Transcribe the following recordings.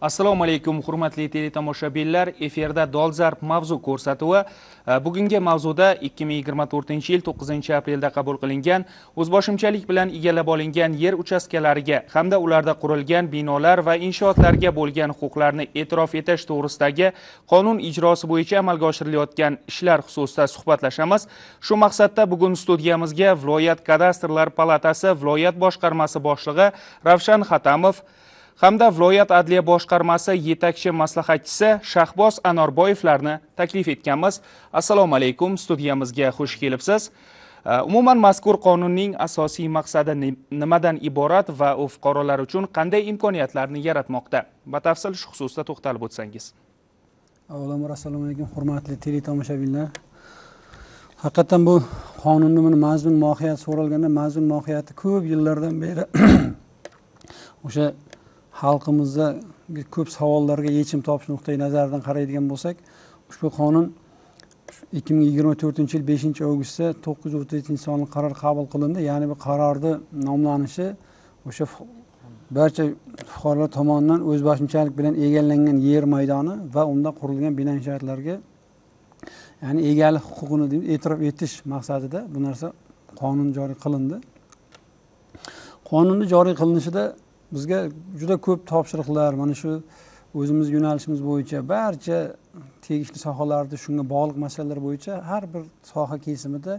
Assalomu alaykum hurmatli teletomoshabinlar. Efirda Dolzarb mavzu ko'rsatuvi. Bugungi mavzuda 2024-yil 9-aprelda qabul qilingan o'zboshimchalik bilan egallab olingan yer uchastkalariga hamda ularda qurilgan binolar va inshootlarga bo'lgan huquqlarni e'tirof etish to'g'risidagi qonun ijrosi bo'yicha amalga oshirilayotgan ishlar xususida suhbatlashamiz. Shu maqsadda bugun studiyamizga viloyat kadastrlar palatasi viloyat boshqarmasi boshlig'i Ravshan Xatamov hamda viloyat adliya boshqarmasi yetakchi maslahatchisi Shahboz Anorboyevlarni taklif etganmiz. Assalomu alaykum, studiyamizga xush kelibsiz. Umuman mazkur qonunning asosiy maqsadi nimadan iborat va u fuqarolar uchun qanday imkoniyatlarni yaratmoqda? Batafsil shu xususda to'xtalib o'tsangiz. Avvalambor assalomu alaykum hurmatli teletomoshabinlar. Haqiqatan bu qonunning mazmun mohiyati so'ralganda, mazmun mohiyati ko'p yillardan beri o'sha xalqimizda ko'p savollarga yechim topish nuqtai nazaridan qaraydigan bo'lsak, ushbu qonun 2024-yil 5-avgustda 937-sonli qaror qabul qilindi. Ya'ni bu qarorni nomlanishi o'sha barcha fuqarolar tomonidan o'zboshimchalik bilan egallangan yer maydoni va unda qurilgan bino inshootlarga ya'ni egalik huquqini e'tirof etish maqsadida bu narsa qonun joriy qilindi. Qonunni joriy qilinishida bizga juda ko'p topshiriqlar, mana shu o'zimiz yo'nalishimiz bo'yicha barcha tegishli sohalarda shunga bog'liq masalalar bo'yicha har bir soha kesimida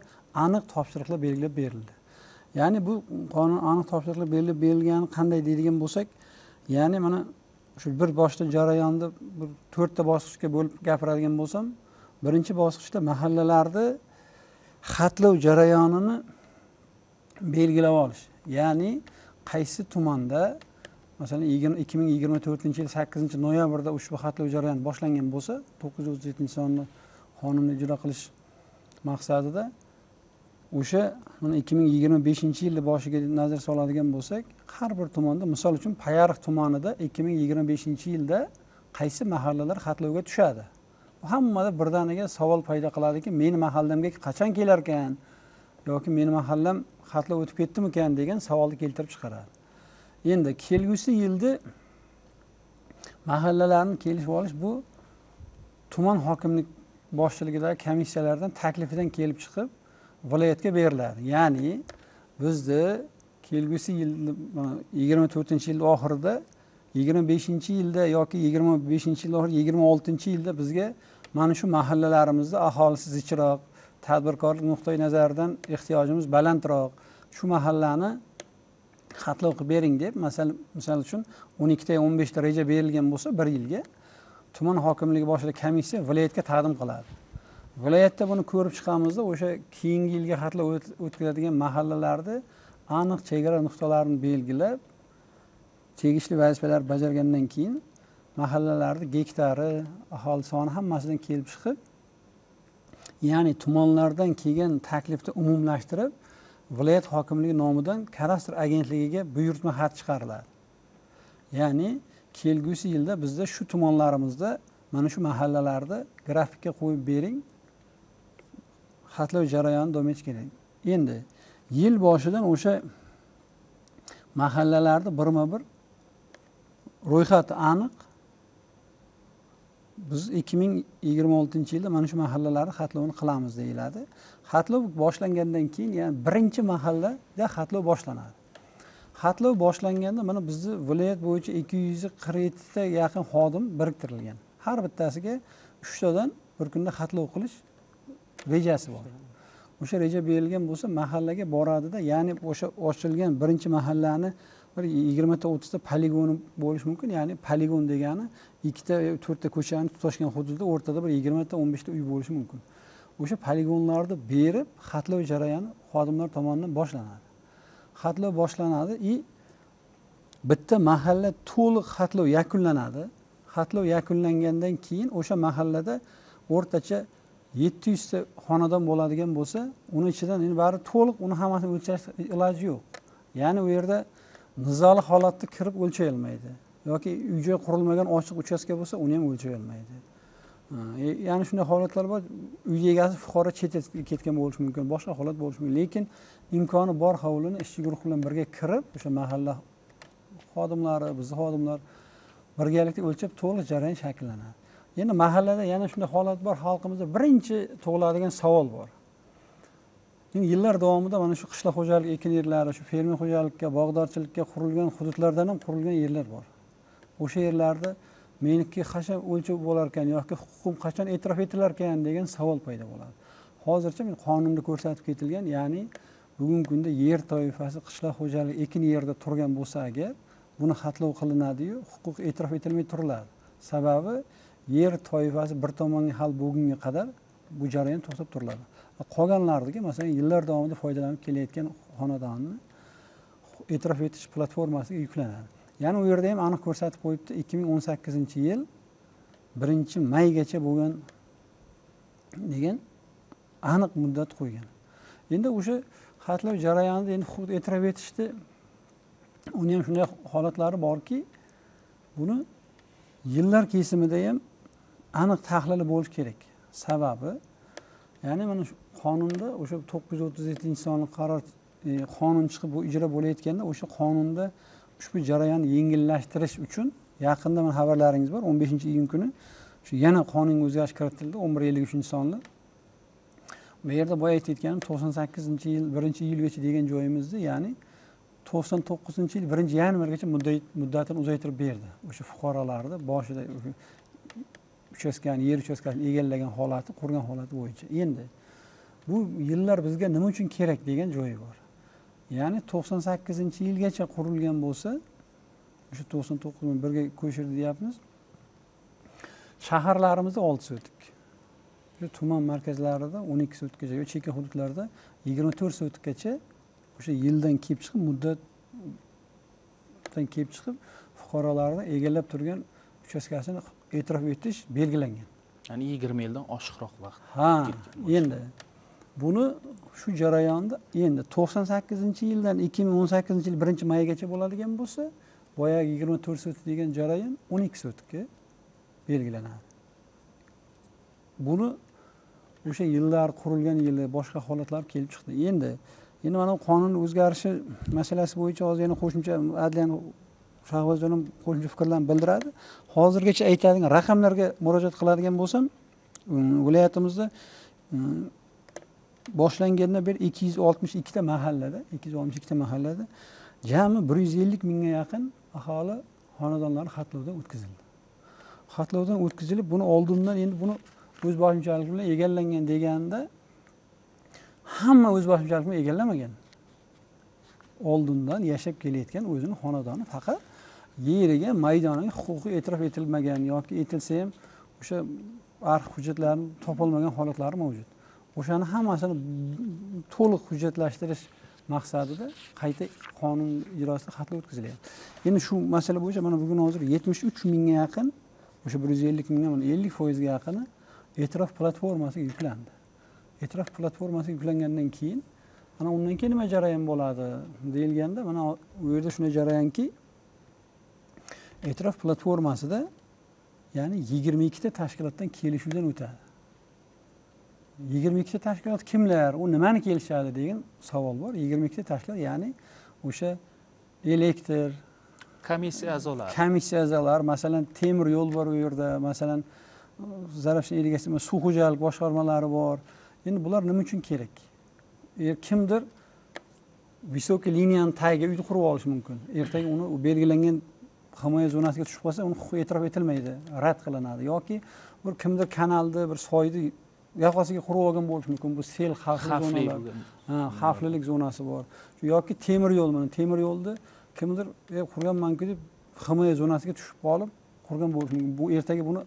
aniq topshiriqlar belgilab berildi. Ya'ni bu qonun aniq topshiriqlar belgilab berilgani qanday deydigan bo'lsak, ya'ni mana shu bir boshli jarayonni bir 4 ta bosqichga bo'lib gapiradigan bo'lsam, birinchi bosqichda mahallalarda xatlov jarayonini belgilab olish. Ya'ni qaysi tumanda masalan 2024-yil 8-noyabrda ushbu xatlov jarayoni boshlangan bo'lsa, 937-sonli qonunni ijro qilish maqsadida o'sha 2025-yilda boshiga nazar soladigan bo'lsak, har bir tumanda, misol uchun Payariq tumanida 2025-yilda qaysi mahallalar xatlovga tushadi. Hammada birdaniga savol paydo qiladiki, meni mahallamga qachon kelar ekan yoki meni mahallam xatlov o'tib ketdimikan degan savolni keltirib chiqaradi. Endi kelgusi yilda mahallalarni kelishib olish bu tuman hokimlik boshchiligidagi komissiyalardan taklifidan kelib chiqib viloyatga beriladi. Ya'ni bizda kelgusi yil 24-yil oxirida, 25-yilda yoki 25-yil oxirida, 26-yilda bizga mana shu mahallalarimizda aholisi zichroq, tadbirkorlik nuqtai nazaridan ehtiyojimiz balandroq, shu mahallani xatlov qilib bering deb, misol uchun 12 ta 15 ta reja berilgan bo'lsa, bir yilga tuman hokimligi boshidagi komissiya viloyatga taqdim qiladi. Viloyatda buni ko'rib chiqamizda, o'sha keyingi yilga xatlov o'tkaziladigan mahallalarda aniq chegara nuqtalarini belgilab, tegishli vazifalar bajargandan keyin mahallalarda gektari, aholi soni hammasidan kelib chiqib, ya'ni tumanlardan kelgan taklifni umumlashtirib, viloyat hokimligi nomidan kadastr agentligiga buyurtma xat chiqariladi. Ya'ni kelgusi yilda bizda shu tumanlarimizda mana shu mahallalarda grafikka qo'yib bering, xatlov jarayoni davom etishi kerak. Endi yil boshidan o'sha mahallalarda birma-bir ro'yxati aniq biz 2026-yilda mana shu mahallalarni xatlovini qilamiz deyiladi. Xatlov boshlangandan keyin, ya'ni birinchi mahallada xatlov boshlanadi. Xatlov boshlanganda mana bizning viloyat bo'yicha 247 ta yaqin xodim biriktirilgan. Har bittasiga 3 tadan bir kunda xatlov qilish rejasi bor. O'sha reja berilgan bo'lsa, mahallaga boradida, ya'ni o'sha ochilgan birinchi mahallani bir 20 ta 30 ta poligoni bo'lishi mumkin. Ya'ni poligon degani 2 ta 4 ta ko'chani tutashgan hududda o'rtada bir 20 ta 15 ta uy bo'lishi mumkin. O'sha poligonlarni berib, xatlov jarayoni xodimlar tomonidan boshlanadi. Xatlov boshlanadi, bitta mahalla to'liq xatlov yakunlanadi. Xatlov yakunlangandan keyin o'sha mahallada o'rtacha 700 ta xonadon bo'ladigan bo'lsa, uning ichidan endi bari to'liq uni hammasini o'lchash iloji yo'q. Ya'ni u yerda nizoli holatda kirib o'lchay olmaydi. Yoki uy-joy qurilmagan ochiq uchastka bo'lsa, uni ham o'lchay olmaydi. Ya'ni shunday holatlar bor. Uy egasi fuqaro chetga ketgan bo'lishi mumkin, boshqa holat bo'lishi mumkin. Lekin imkoni bor hovlini ishchi guruh bilan birga kirib, o'sha mahalla xodimlari, bizning xodimlar birgalikda o'lchab to'liq jarayon shakllanadi. Endi mahallada yana shunday holat bor, xalqimizda birinchi tug'iladigan savol bor. Endi yillar davomida mana shu qishloq xo'jalik ekin yerlari, shu fermer xo'jalikka, bog'dorchilikka qurilgan hududlardan ham qurilgan yerlar bor. O'sha yerlarda meniki qachon o'lchov bo'lar ekan yoki huquqim qachon e'tirof etilar ekan degan savol paydo bo'ladi. Hozircha men qonunda ko'rsatib ketilgan, ya'ni bugungi kunda yer toifasi qishloq xo'jaligi ekin yerda turgan bo'lsa agar, buni xatlov qilinadi-yu, huquq e'tirof etilmay turiladi. Sababi yer toifasi bir tomonga hal bo'lgunga qadar bu jarayon to'xtab turiladi. Qolganlarga masalan yillar davomida foydalanib kelayotgan xonadonni e'tirof etish platformasiga yuklanadi. Ya'ni u yerda ham aniq ko'rsatib qo'yibdi, 2018-yil 1-maygacha bo'lgan degan aniq muddat qo'ygan. Endi o'sha xatlov jarayonida endi huquq e'tirof etishdi, uni ham shunday holatlari borki, buni yillar kesimida ham aniq tahlili bo'lishi kerak. Sababi ya'ni mana shu qonunda o'sha 937-sonli qaror qonun chiqib bu ijro bo'layotganda o'sha qonunda ushbu jarayonni yengillashtirish uchun yaqinda mana xabarlaringiz bor, 15-iyun kuni shu yana qonunga o'zgarish kiritildi, 1153-sonli. Bu yerda boya aytayotganim 98-yil 1-iyulgacha degan joyimizda, ya'ni 99-yil 1-yanvargacha muddatini uzaytirib berdi. O'sha fuqarolarni boshida uchastkani, yer uchastkasini egallagan holati, qurgan holati bo'yicha. Endi bu yillar bizga nima uchun kerak degan joyi bor. Ya'ni 98-yilgacha qurilgan bo'lsa, o'sha 99 birga qo'shirdi deyapmiz. Shaharlarimizda 6 sotik. Shu tuman markazlarida 12 sotikacha, yoki chekka hududlarda 24 sotikacha o'sha yildan kelib chiqib, muddatdan kelib chiqib, fuqarolarni egallab turgan uchastkasini e'tirof etish belgilangan. Ya'ni 20 yildan oshiqroq vaqt. Ha, endi buni shu jarayonda endi 98-yildan 2018-yil 1-maygacha bo'ladigan bo'lsa, boyagi 24 sotik degan jarayon 12 sotikka belgilanadi. Buni o'sha yillar qurilgan yili boshqa holatlar kelib chiqdi. Endi mana qonun o'zgarishi masalasi bo'yicha hozir yana qo'shimcha adliyaning Shahbozjon ham qo'shimcha fikrlarni bildiradi. Hozirgacha aytadigan raqamlarga murojaat qiladigan bo'lsam, viloyatimizda boshlangandan beri 262 ta mahallada jami 150 mingga yaqin aholi xonadonlari xatlovdan o'tkazildi. Xatlovdan o'tkazilib, buni oldindan endi buni o'z boshimchalik bilan egallangan deganda hamma o'z boshimchalik bilan egallamagan. Oldindan yashab kelayotgan o'zining xonadoni faqat yeriga, maydoniga huquqiy e'tirof etilmagan yoki etilsa ham o'sha arxiv hujjatlarini topolmagan holatlari mavjud. O'shani hammasini to'liq hujjatlashtirish maqsadida qayta qonun ijrosida xatlov o'tkazilyapti. Endi shu masala bo'yicha mana bugun hozir 73 mingga yaqin, o'sha 150 mingdan 50% ga yaqini e'tirof platformasiga yuklandi. E'tirof platformasiga yuklangandan keyin mana undan keyin nima jarayon bo'ladi deyilganda, mana u yerda shunday jarayonki, e'tirof platformasida ya'ni 22 ta tashkilotdan kelishuvdan o'tadi. 22 ta tashkilot kimlar, u nimani kelishadi degan savol bor. 22 ta tashkilot, ya'ni o'sha elektr komissiya a'zolari, masalan temir yo'l bor u yerda, masalan Zarafshon irrigatsiya suv xo'jalik boshqarmalari bor. Endi bular nima uchun kerak? Kimdir visokiy liniyani tagiga uy qurib olishi mumkin. Ertaga uni belgilangan himoya zonasiga tushib qolsa, uni huquq e'tirof etilmaydi, rad qilinadi. Yoki bir kimdir kanalda, bir soyni yoqasiga qurib olgan bo'lishi mumkin. Bu sel xavfli zonalar. Xavflilik zonasi bor. Yoki temir yo'l, mana temir yo'lda kimdir qurganman-ku deb himoya zonasiga tushib qolib qurgan bo'lishi mumkin. Bu ertaga buni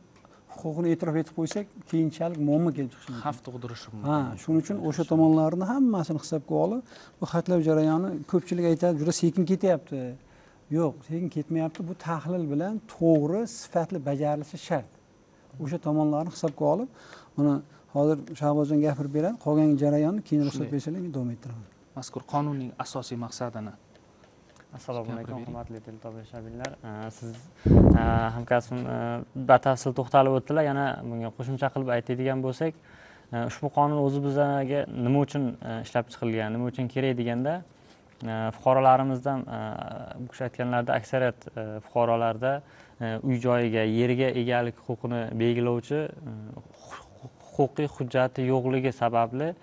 huquqini e'tirof etib qo'ysak, keyinchalik muammo kelib chiqishi mumkin. Xavf tug'dirishi mumkin. Shuning uchun o'sha tomonlarni hammasini hisobga olib, bu xatlov jarayoni ko'pchilik aytadi, juda sekin ketyapti. Yo'q, sekin ketmayapti. Bu tahlil bilan to'g'ri, sifatli bajarilishi shart. O'sha tomonlarni hisobga olib, buni hozir Shahbozjon gapirib beradi. Qolgan jarayonni keyin ruxsat bersalar men davom ettiraman. Mazkur qonunning asosiy maqsadini. Assalomu alaykum, hurmatli teletomoshabinlar. Siz hamkasbim batafsil to'xtalib o'tdilar. Yana bunga qo'shimcha qilib aytadigan bo'lsak, ushbu qonun o'zi bizga nima uchun ishlab chiqilgan, nima uchun kerak deganda, fuqarolarimizdan bu kishi aytganlarda aksariyat fuqarolarda uy joyiga, yeriga egalik huquqini belgilovchi huquqiy hujjati yo'qligi sababli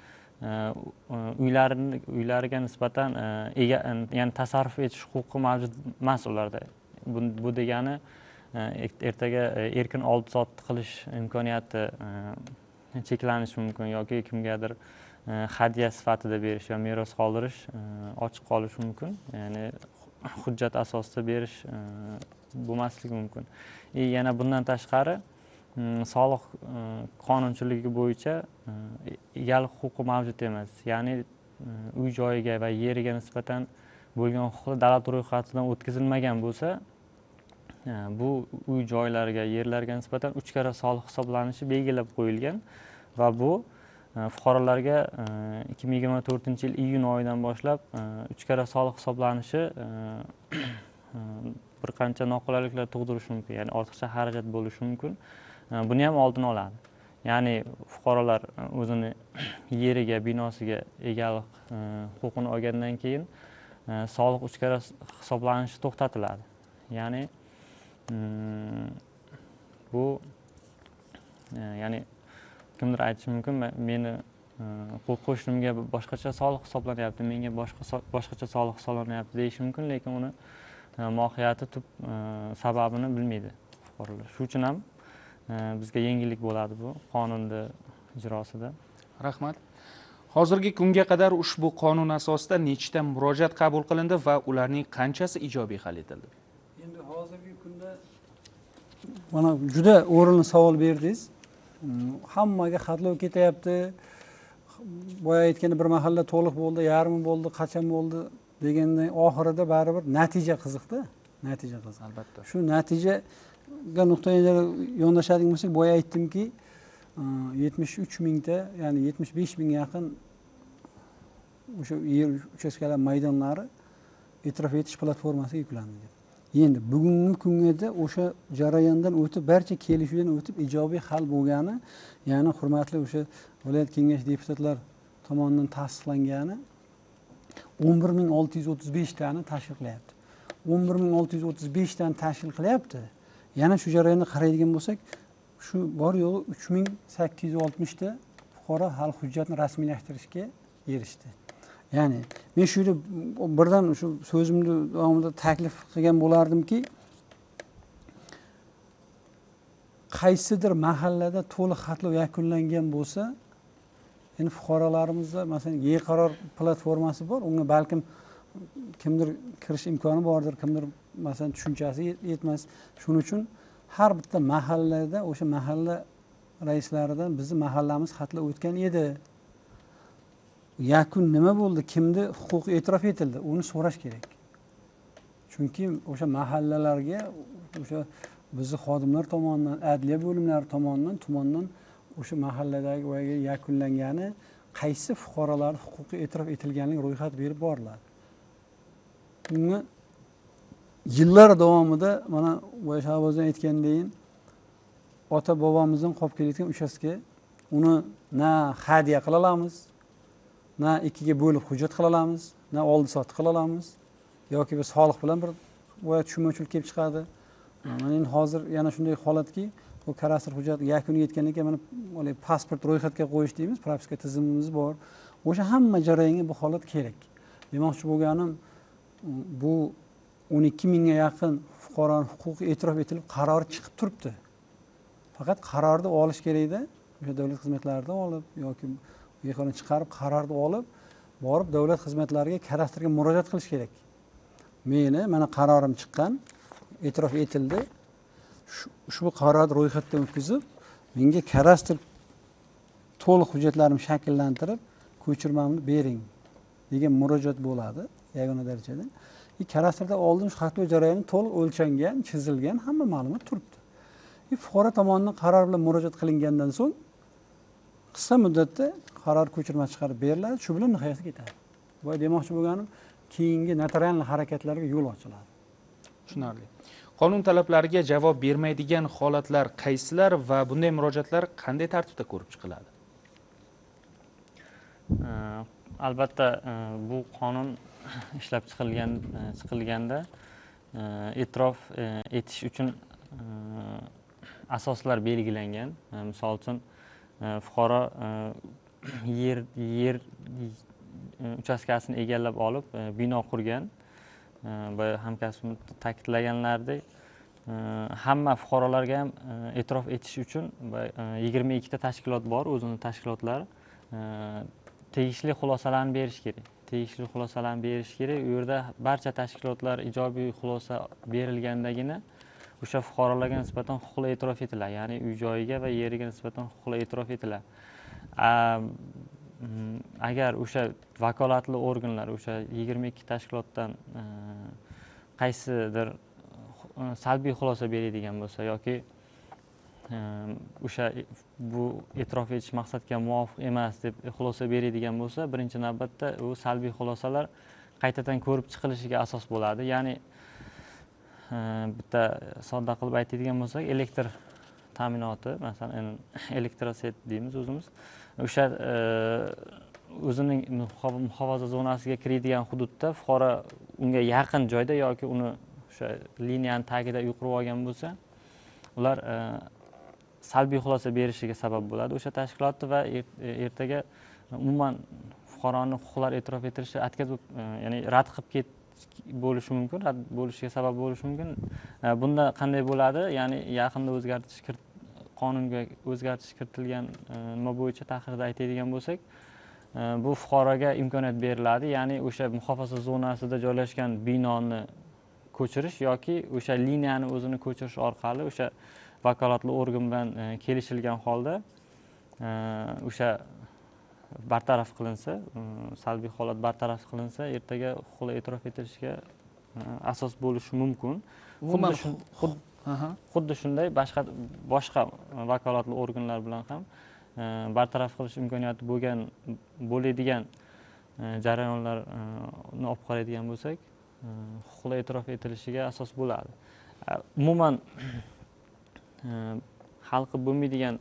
uylariga nisbatan ya'ni tasarruf etish huquqi mavjud emas ularda. Bu degani ertaga erkin oldi-sotdi qilish imkoniyati cheklanishi mumkin yoki kimgadir hadya sifatida berish va meros qoldirish ochiq qolishi mumkin. Ya'ni hujjat asosida berish bo'lmasligi mumkin. Yana bundan tashqari soliq qonunchiligi bo'yicha egalik huquqi mavjud emas. Ya'ni uy joyiga va yeriga nisbatan bo'lgan huquqlar davlat ro'yxatidan o'tkazilmagan bo'lsa, bu uy joylarga, yerlarga nisbatan 3 karra soliq hisoblanishi belgilab qo'yilgan va bu fuqarolarga 2024-yil iyun oyidan boshlab 3 karra soliq hisoblanishi bir qancha noqulayliklar tug'dirishi mumkin, ya'ni ortiqcha xarajat bo'lishi mumkin. Buni ham oldini oladi. Ya'ni fuqarolar o'zini yeriga, binosiga egalik huquqini olgandan keyin soliq 3 karra hisoblanishi to'xtatiladi. Ya'ni bu ya'ni kimdir aytishi mumkin, meni qo'shnimga boshqacha soliq hisoblanyapti, menga boshqacha soliq hisoblanyapti deyishi mumkin, lekin uni mohiyati, tub sababini bilmaydi fuqarolar. Shuning uchun ham bizga yengillik bo'ladi bu qonunni ijrosida. Rahmat. Hozirgi kunga qadar ushbu qonun asosida nechta murojaat qabul qilindi va ularning qanchasi ijobiy hal etildi? Endi hozirgi kunda mana juda o'rinli savol berdingiz. Hammaga xatlov ketyapti. Boya aytganda bir mahalla to'liq bo'ldi, yarmi bo'ldi, qachon bo'ldi degandan oxirida baribir natija qiziqda. Natija qiziq. Albatta. Shu natijaga nuqtai nazar yondashadigan bo'lsak, boya aytdimki, 73 mingta, ya'ni 75 ming yaqin o'sha yer uchastkalar maydonlari e'tirof etish platformasiga yuklandi deb. Endi bugungi kungacha o'sha jarayondan o'tib, barcha kelishuvdan o'tib ijobiy hal bo'lgani, ya'ni hurmatli o'sha viloyat kengash deputatlar tomonidan tasdiqlangani 11635 tani tashkil qilyapti. 11635 tani tashkil qilyapti. Yana shu jarayonni qaraydigan bo'lsak, shu bor yo'g'i 3860 ta fuqaro hal hujjatni rasmiylashtirishga erishdi. Ya'ni men shu birdan shu so'zimni davomida taklif qilgan bo'lardimki, qaysidir mahallada to'liq xatlov yakunlangan bo'lsa, endi fuqarolarimizda masalan e-qaror platformasi bor, unga balkim kimdir kirish imkoni bordir, kimdir masalan tushunchasi yetmas. Shuning uchun har bitta mahallada o'sha mahalla raislaridan bizni mahallamiz xatlov o'tgan edi. Yakun nima bo'ldi, kimni huquqi e'tirof etildi, uni so'rash kerak. Chunki o'sha mahallalarga o'sha bizni xodimlar tomonidan, adliya bo'limlari tomonidan, tumandan o'sha mahalladagi yakunlangani, qaysi fuqarolar huquqi e'tirof etilganligi ro'yxat berib boriladi. Bunga yillar davomida mana Shahbozjon aytgandayin ota bobomizdan qolib kelayotgan uchastka, uni na hadya qila olamiz, na ikkiga bo'lib hujjat qila olamiz, na oldi sotdi qila olamiz yoki bir soliq bilan bir tushunmovchilik kelib chiqadi. Mana endi hozir yana shunday holatki, bu kadastr hujjat yakuniga yetgandan keyin mana pasport ro'yxatga qo'yish deymiz, propiska tizimimiz bor. O'sha hamma jarayonga bu holat kerak. Demoqchi bo'lganim, bu 12 mingga yaqin fuqaroning huquqi e'tirof etilib qaror chiqib turibdi. Faqat qarorni olish kerakda, o'sha davlat xizmatlaridan olib yoki yig'ini chiqarib qarorni olib, borib davlat xizmatlariga kadastrga murojaat qilish kerak. Meni mana qarorim chiqqan, e'tirof etildi. Ushbu qarorni ro'yxatdan o'tkazib, menga kadastr to'liq hujjatlarimni shakllantirib, ko'chirmamni bering degan murojaat bo'ladi yagona darajada. Kadastrda oldin shu xatlov jarayoni to'liq o'lchangan, chizilgan, hamma ma'lumot turibdi. Fuqaro tomonidan qaror bilan murojaat qilingandan so'ng qisqa muddatda qaror ko'chirma chiqarib beriladi, shu bilan nihoyasiga yetadi. Bu demoqchi bo'lganim, keyingi notarial harakatlarga yo'l ochiladi. Tushunarli. Qonun talablariga javob bermaydigan holatlar qaysilar va bunday murojaatlar qanday tartibda ko'rib chiqiladi? Albatta, bu qonun ishlab chiqilganda e'tirof etish uchun asoslar belgilangan. Misol uchun fuqaro yer uchastkasini egallab olib bino qurgan. Boya hamkasbimiz ta'kidlaganlaridek, hamma fuqarolarga ham e'tirof etish uchun 22 ta tashkilot bor, o'zini tashkilotlari. Tegishli xulosalarni berish kerak. Tegishli xulosalarni berish kerak. U yerda barcha tashkilotlar ijobiy xulosa berilgandagina o'sha fuqarolarga nisbatan huquqli e'tirof etiladi. Ya'ni uy joyiga va yeriga nisbatan huquqli e'tirof etiladi. Agar o'sha vakolatli organlar o'sha 22 tashkilotdan qaysidir salbiy xulosa beradigan bo'lsa yoki o'sha bu e'tirof etish maqsadga muvofiq emas deb xulosa beradigan bo'lsa, birinchi navbatda u salbiy xulosalar qaytadan ko'rib chiqilishiga asos bo'ladi. Ya'ni bitta sodda qilib aytadigan bo'lsak, elektr ta'minoti, masalan, elektroset deymiz o'zimiz. O'sha o'zining muhofaza zonasiga kiradigan hududda fuqaro unga yaqin joyda yoki uni o'sha liniyani tagida uy qurib olgan bo'lsa, ular salbiy xulosa berishiga sabab bo'ladi o'sha tashkilotni va ertaga umuman fuqaroni huquqlari e'tirof etilishi atkazib, ya'ni rad qilib bo'lishi mumkin, rad bo'lishiga sabab bo'lishi mumkin. Bunda qanday bo'ladi? Ya'ni yaqinda qonunga o'zgartirish kiritilgan nima bo'yicha tahrirda aytadigan bo'lsak, bu fuqaroga imkoniyat beriladi, ya'ni o'sha muhofaza zonasida joylashgan binoni ko'chirish yoki o'sha liniyani o'zini ko'chirish orqali o'sha vakolatli organ bilan kelishilgan holda o'sha bartaraf qilinsa, salbiy holat bartaraf qilinsa, ertaga huquqli e'tirof etilishiga asos bo'lishi mumkin. Xuddi shunday boshqa vakolatli organlar bilan ham bartaraf qilish imkoniyati bo'ladigan jarayonlarni olib qaraydigan bo'lsak, huquqli e'tirof etilishiga asos bo'ladi. Umuman hal qilib bo'lmaydigan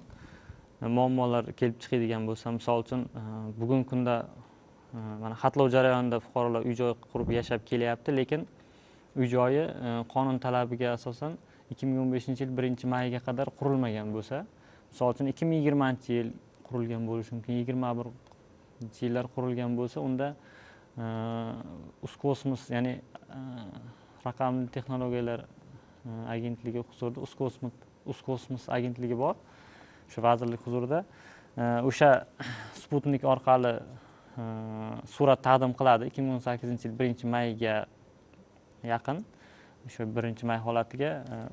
muammolar kelib chiqadigan bo'lsa, misol uchun bugungi kunda mana xatlov jarayonida fuqarolar uy joy qurib yashab kelyapti, lekin uy joyi qonun talabiga asosan 2015-yil 1-mayga qadar qurilmagan bo'lsa, misol uchun 2020-yil qurilgan bo'lishi mumkin, 21-yillar qurilgan bo'lsa, unda Uskosmos, ya'ni raqamli texnologiyalar agentligi huzurida Uskosmos agentligi bor. Shu vazirlik huzurida o'sha Sputnik orqali surat taqdim qiladi 2018-yil 1-mayga yaqin. O'sha 1-may holatiga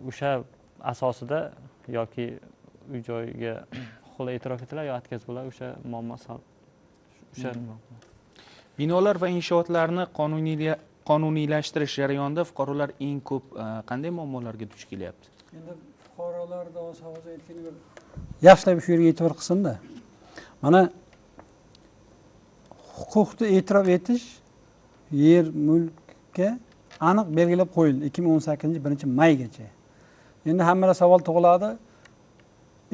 o'sha asosida yoki uy joyiga huquqli e'tirof etiladi yoki atkaziladi, o'sha muammo o'sha binolar va inshootlarni qonuniylashtirish jarayonida fuqarolar eng ko'p qanday muammolarga duch kelyapti? Endi fuqarolarda hozir aytgan bir yaxshilab shu yerga e'tibor qilsin-da. Mana huquqni e'tirof etish yer mulkka aniq belgilab qo'yildi 2018 1-maygacha. Endi hammalar savol tug'iladi.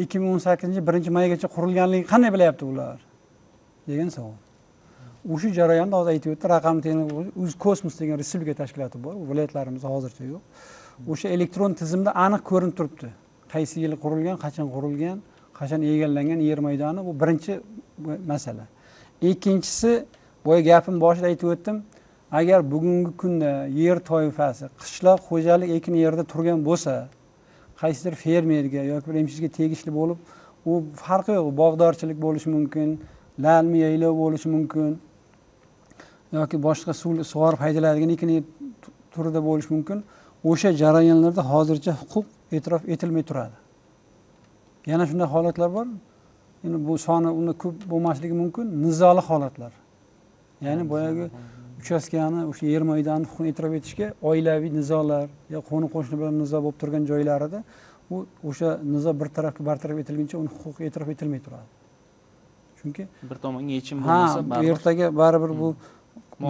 2018 1-maygacha qurilganligi qanday bilyapti ular? degan savol. O'sha jarayonda hozir aytib o'tdi, raqamli texnologiya Uskosmos degan respublika tashkiloti bor, viloyatlarimizda hozircha yo'q. O'sha elektron tizimda aniq ko'rinib turibdi. Qaysi yil qurilgan, qachon egallangan yer maydoni, bu birinchi masala. Ikkinchisi, boya gapim boshida aytib o'tdim, agar bugungi kunda yer toifasi qishloq xo'jalik ekin yerda turgan bo'lsa, qaysidir fermerga yoki bir emchisiga tegishli bo'lib, u farqi yo'q, bog'dorchilik bo'lishi mumkin, lalmi yaylov bo'lishi mumkin yoki boshqa sug'orib haydaladigan ekin turida bo'lishi mumkin. O'sha jarayonlarda hozircha huquq e'tirof etilmay turadi. Yana shunday holatlar bor. Endi bu soni unda ko'p bo'lmasligi mumkin, nizoli holatlar. Ya'ni boyagi uchastkani, o'sha yer maydonini huquqini e'tirof etishga oilaviy nizolar yoki qo'ni-qo'shni bilan nizo bo'lib turgan joylarida o'sha nizo bir tarafga bartaraf etilguncha uni huquqi e'tirof etilmay turadi. Chunki bir tomonga yechim bo'lmasa, ertaga baribir bu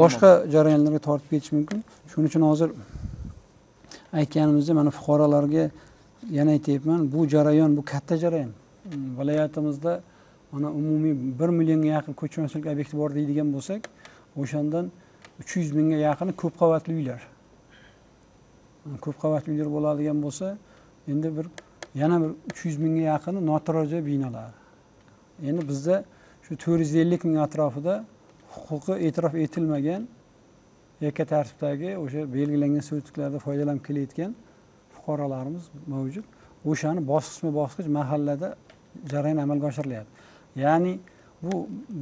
boshqa jarayonlarga tortib ketishi mumkin. Shuning uchun hozir aytganimizda mana fuqarolarga yana aytayapman, bu jarayon, bu katta jarayon. Viloyatimizda mana umumiy 1 millionga yaqin ko'chmas mulk obyekti bor deydigan bo'lsak, o'shandan 300 mingga yaqini ko'p qavatli uylar. Ko'p qavatli uylar bo'ladigan bo'lsa, endi yana bir 300 mingga yaqini noturar binolar. Endi bizda shu 450 ming atrofida huquqi e'tirof etilmagan yakka tartibdagi o'sha belgilangan servitutlardan foydalanib kelayotgan fuqarolarimiz mavjud. O'shani bosqichma-bosqich mahallada jarayon amalga oshirilyapti. Ya'ni bu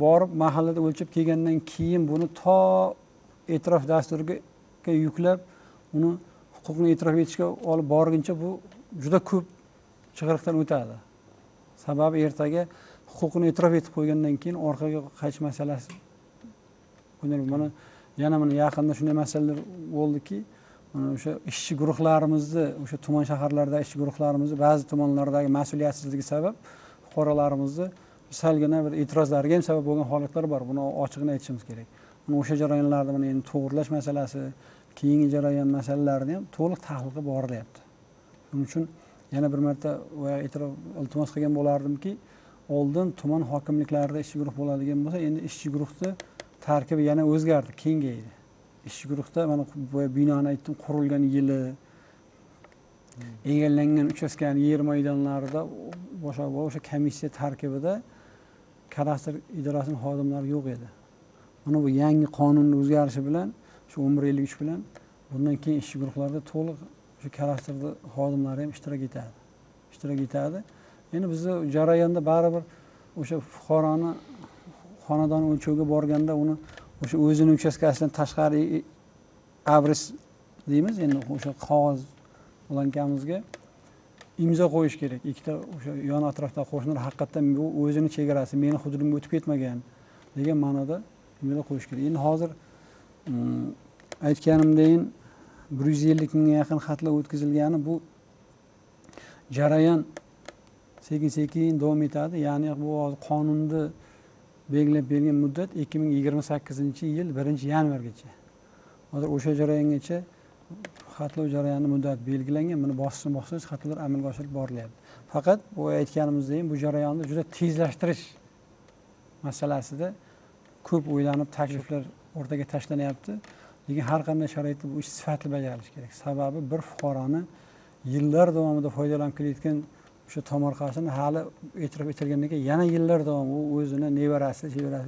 borib mahallada o'lchab kelgandan keyin buni to e'tirof dasturiga yuklab, uni huquqni e'tirof etishga olib borguncha bu juda ko'p chig'iriqdan o'tadi. Sababi ertaga huquqini e'tirof etib qo'ygandan keyin orqaga qaytish masalasi. Mana yaqinda shunday masalalar bo'ldiki, o'sha ishchi guruhlarimizni, o'sha tuman shaharlardagi ishchi guruhlarimizni ba'zi tumanlardagi mas'uliyatsizligi sabab fuqarolarimizni salgina bir e'tirozlariga ham sabab bo'lgan holatlar bor. Buni ochiqini aytishimiz kerak. O'sha jarayonlarda mana endi to'g'rilash masalasi, keyingi jarayon masalalarini ham to'liq tahlil qilib borilyapti. Shuning uchun yana bir marta e'tirof iltimos qilgan bo'lardimki, oldin tuman hokimliklarida ishchi guruh bo'ladigan bo'lsa, endi ishchi guruhni tarkibi yana o'zgardi, kengaydi. Ishchi guruhda mana bu binoni aytdim, qurilgan yili, egallangan uchastkani yer maydonlarida o'sha komissiya tarkibida kadastr idorasining xodimlari yo'q edi. Mana bu yangi qonunning o'zgarishi bilan, shu 1153 bilan bundan keyin ishchi guruhlarda to'liq shu kadastrda xodimlari ham ishtirok etadi. Endi bizni jarayonda baribir o'sha fuqaroni xonadon o'lchovga borganda uni o'sha o'zini uchastkasidan tashqari abris deymiz, endi o'sha qog'oz blankamizga imzo qo'yish kerak. Ikkita o'sha yon atrofdagi qo'shnilar haqiqatan bu o'zini chegarasi, meni hududimga o'tib ketmagan degan ma'noda imzo qo'yish kerak. Endi hozir aytganimdayin 150 mingga yaqin xatlar o'tkazilgani, bu jarayon sekin-sekin davom etadi. Ya'ni bu qonunda belgilab bergan muddat 2028-yil 1-yanvargacha. Hozir o'sha jarayongacha xatlov jarayoni muddati belgilangan. Buni bosqichma-bosqich xatlar amalga oshirib borilyapti. Faqat bu aytganimizdek, bu jarayonni juda tezlashtirish masalasida ko'p o'ylanib takliflar o'rtaga tashlanyapti. Lekin har qanday sharoitda bu ish sifatli bajarilishi kerak. Sababi bir fuqaroni yillar davomida foydalanib kelayotgan o'sha tomorqasini hali e'tirof etilgandan keyin yana yillar davomida u o'zini chevarasiga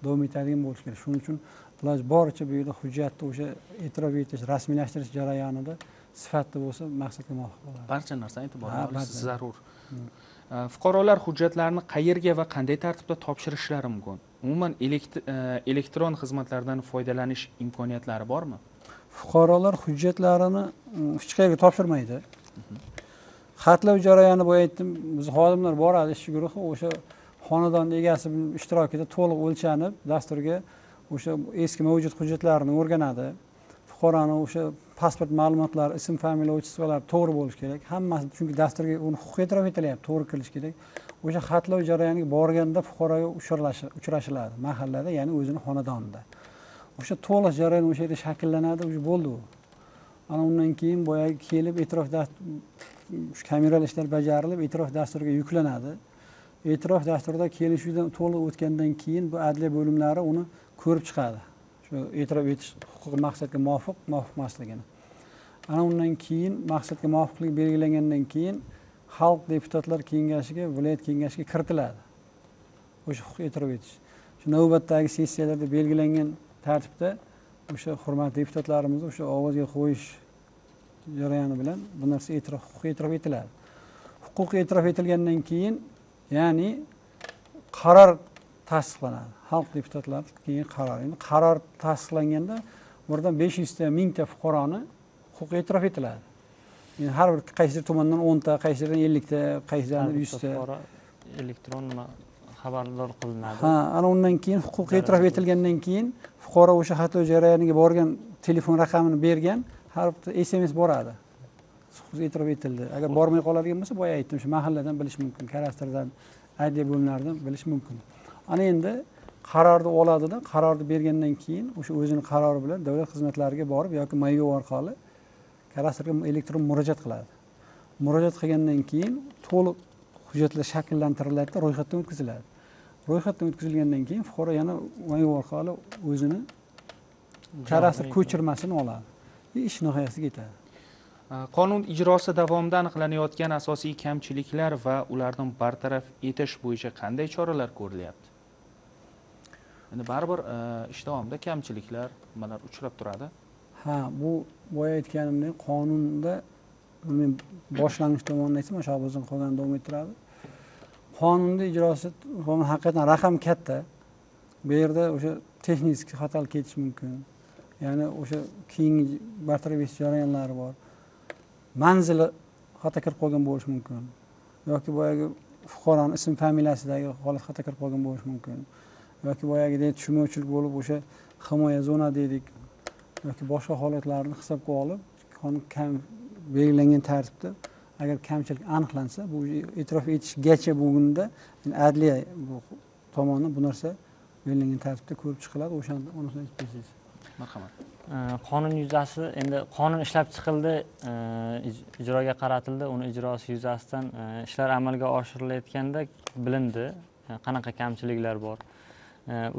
davom etadigan bo'lishi kerak. Shuning uchun iloji boricha bu yerda hujjatni o'sha e'tirof etish, rasmiylashtirish jarayonida sifatli bo'lsa, maqsadga muvofiq bo'ladi. Barcha narsani e'tiborga olish zarur. Fuqarolar hujjatlarni qayerga va qanday tartibda topshirishlari mumkin? Umuman elektron xizmatlardan foydalanish imkoniyatlari bormi? Fuqarolar hujjatlarini hech qayerga topshirmaydi. Xatlov jarayoni bu aytdim, biz xodimlar boradi, ishchi guruhi o'sha xonadon egasi ishtirokida to'liq o'lchanib, dasturga o'sha eski mavjud hujjatlarni o'rganadi. Fuqaroni o'sha pasport ma'lumotlari, ism, familiya, otchestvolari to'g'ri bo'lishi kerak. Hammasi, chunki dasturga uni huquq e'tirof etilyapti, to'g'ri kirish kerak. O'sha xatlov jarayoniga borganda fuqaroga uchrashiladi mahallada, ya'ni o'zini xonadonida. O'sha to'liq jarayon o'sha yerda shakllanadi, o'sha bo'ldi u. Ana undan keyin boyagi kelib e'tirof kameral ishlar bajarilib, e'tirof dasturiga yuklanadi. E'tirof dasturida kelishuvdan to'liq o'tgandan keyin bu adliya bo'limlari uni ko'rib chiqadi. Shu e'tirof etish huquqi maqsadga muvofiq emasligini. Ana undan keyin maqsadga muvofiqlik belgilangandan keyin xalq deputatlar kengashiga, viloyat kengashiga kiritiladi. O'sha huquq e'tirof etish. Shu navbatdagi sessiyalarda belgilangan tartibda o'sha hurmatli deputatlarimizni o'sha ovozga qo'yish jarayoni bilan bu narsa huquq e'tirof etiladi. Huquq e'tirof etilgandan keyin, ya'ni qaror tasdiqlanadi. Xalq deputatlari keyin qaror. Endi qaror tasdiqlanganda buradan 500 ta, 1000 ta fuqaroni huquq e'tirof etiladi. Endi har bir qaysidir tumandan 10 ta, qaysidirdan 50 ta, qaysidirdan 100 ta fuqaro elektron xabardor qilinadi. Ana undan keyin huquq e'tirof etilgandan keyin fuqaro o'sha xatlov jarayoniga borgan telefon raqamini bergan, har bir SMS boradi. Huquq e'tirof etildi. Agar bormay qoladigan bo'lsa, boya aytdim, shu mahalladan bilish mumkin, kadastrdan, adliya bo'limlaridan bilish mumkin. Ana endi qarorni oladida, qarorni bergandan keyin o'sha o'zining qarori bilan davlat xizmatlariga borib yoki mail orqali kadastrga elektron murojaat qiladi. Murojaat qilgandan keyin to'liq hujjatlar shakllantiriladi, ro'yxatdan o'tkaziladi. Ro'yxatdan o'tkazilgandan keyin fuqaro yana mail orqali o'zini kadastr ko'chirmasini oladi. Ish nihoyasiga yetadi. Qonun ijrosi davomida aniqlanayotgan asosiy kamchiliklar va ularni bartaraf etish bo'yicha qanday choralar ko'rilyapti? Endi baribir ish davomida kamchiliklar, nimalar uchrab turadi. Ha, bu boya aytganimdek qonunda men boshlang'ich tomondan aytsam, o'sha o'zim qolgan davom ettiradi. Qonunda ijrosi haqiqatan raqam katta. Bu yerda o'sha texnik xatolik ketishi mumkin. Ya'ni o'sha keyingi bartaraf etish jarayonlari bor. Manzili xato kirib qolgan bo'lishi mumkin. Yoki boyagi fuqaroning ism familiyasidagi holat xato kirib qolgan bo'lishi mumkin. Yoki boyagidek tushunmovchilik bo'lib o'sha himoya zona dedik. Yoki boshqa holatlarni hisobga olib, qonun belgilangan tartibda agar kamchilik aniqlansa, bu e'tirof etishgacha bo'lganda adliya tomonidan bu narsa belgilangan tartibda ko'rib chiqiladi. O'shanda unisini aytib bersangiz. Marhamat. Qonun yuzasi endi qonun ishlab chiqildi, ijroga qaratildi, uni ijrosi yuzasidan ishlar amalga oshirilayotganda bilindi qanaqa kamchiliklar bor.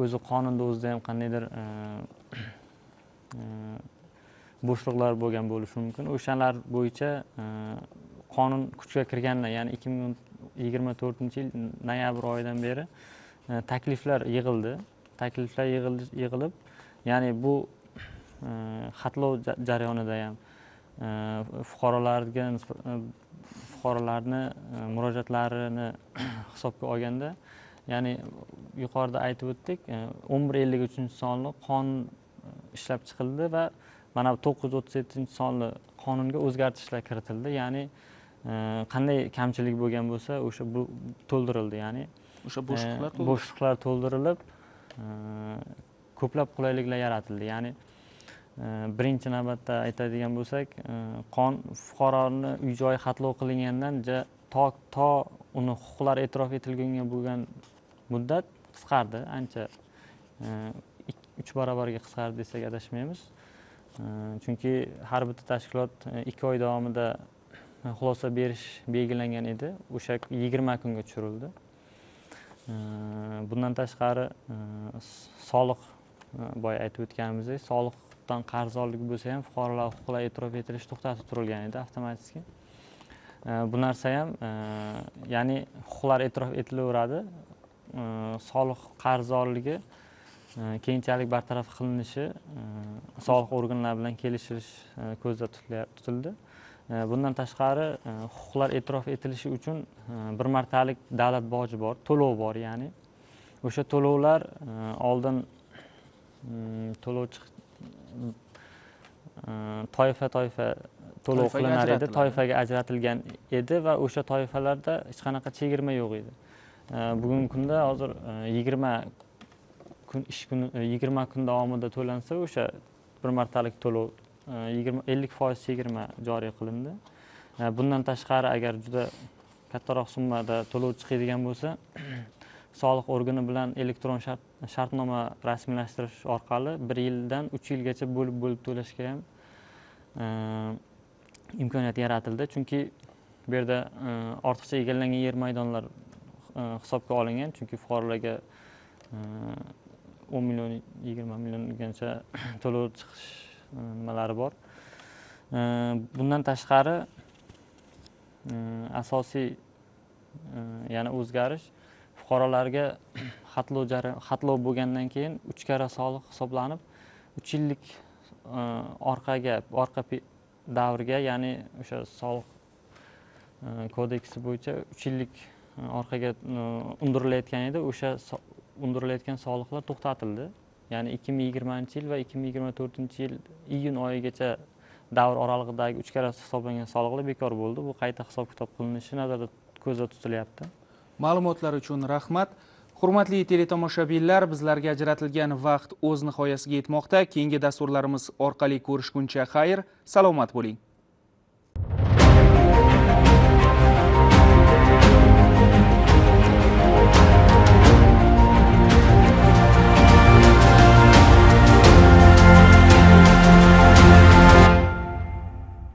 O'zi qonunda o'zida ham qandaydir bo'shliqlar bo'lgan bo'lishi mumkin. O'shalar bo'yicha qonun kuchga kirgandan, ya'ni 2024-yil noyabr oyidan beri takliflar yig'ildi. Takliflar yig'ilib, ya'ni bu xatlov jarayonida ham fuqarolarni murojaatlarini hisobga olganda, ya'ni yuqorida aytib o'tdik, 1153-sonli qonun ishlab chiqildi va mana 937-sonli qonunga o'zgartirishlar kiritildi. Ya'ni qanday kamchilik bo'lgan bo'lsa, o'sha bu to'ldirildi. Ya'ni O'sha bo'shliqlar to'ldirilib, ko'plab qulayliklar yaratildi. Ya'ni birinchi navbatda aytadigan bo'lsak, fuqaroni uy-joyi xatlov qilingandan to uni huquqlari e'tirof etilgunga bo'lgan muddat qisqardi, ancha 3 barobarga qisqardi desak adashmaymiz. Chunki har bitta tashkilot 2 oy davomida xulosa berish belgilangan edi, o'sha 20 kunga tushirildi. Bundan tashqari soliq, boya aytib o'tganimizdek, soliqdan qarzdorlik bo'lsa ham fuqarolar huquqlari e'tirof etilishi to'xtatib turilgan edi avtomatik. Bu narsa ham, ya'ni huquqlar e'tirof etilaveradi. Soliq qarzdorligi keyinchalik bartaraf qilinishi soliq organlari bilan kelishilish ko'zda tutildi. Bundan tashqari huquqlar e'tirof etilishi uchun bir martalik davlat boji bor, to'lov bor. Ya'ni o'sha to'lovlar oldin to'lovchi toifa to'lov qilinar edi, toifaga ajratilgan edi va o'sha toifalarda hech qanaqa chegirma yo'q edi. Bugungi kunda hozir 20 kun davomida to'lansa, o'sha bir martalik to'lov 50% chegirma joriy qilindi. Bundan tashqari agar juda kattaroq summada to'lov chiqadigan bo'lsa, soliq organi bilan elektron shartnoma rasmiylashtirish orqali 1 yildan 3 yilgacha bo'lib to'lashga ham imkoniyat yaratildi. Chunki bu yerda ortiqcha egallangan yer maydonlar hisobga olingan. Chunki fuqarolarga 10 million, 20 milliongacha to'lov chiqish nimalari bor. Bundan tashqari asosiy yana o'zgarish, fuqarolarga xatlov bo'lgandan keyin 3 karra soliq hisoblanib, 3 yillik orqa davrga, ya'ni o'sha soliq kodeksi bo'yicha 3 yillik orqaga undirilayotgan edi. O'sha undirilayotgan soliqlar to'xtatildi. Ya'ni 2020-yil va 2024-yil iyun oyigacha davr oralig'idagi 3 karra hisoblangan soliqlar bekor bo'ldi. Bu qayta hisob-kitob qilinishi nazarda ko'zda tutilyapti. Ma'lumotlar uchun rahmat. Hurmatli teletomoshabinlar, bizlarga ajratilgan vaqt o'z nihoyasiga yetmoqda. Keyingi dasturlarimiz orqali ko'rishguncha xayr, salomat bo'ling.